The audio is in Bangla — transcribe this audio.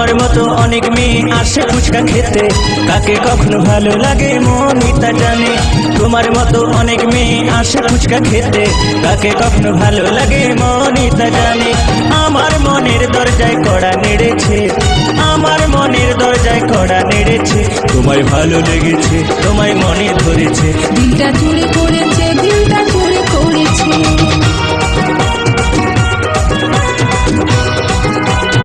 তোমার মতো অনেক মেয়ে আসে ফুচকা খেতে, কাকে কখনো ভালো লাগে মনই তা জানে। তোমার মতো অনেক মেয়ে আসে ফুচকা খেতে, কাকে কখনো ভালো লাগে মনই তা জানে। আমার মনের দরজায় কড়া নেড়েছে, আমার মনের দরজায় কড়া নেড়েছে। তোমায় ভালো লেগেছে, তোমায় মনে ধরেছে, দিলটা চুরি করেছে, দিলটা চুরি করেছে।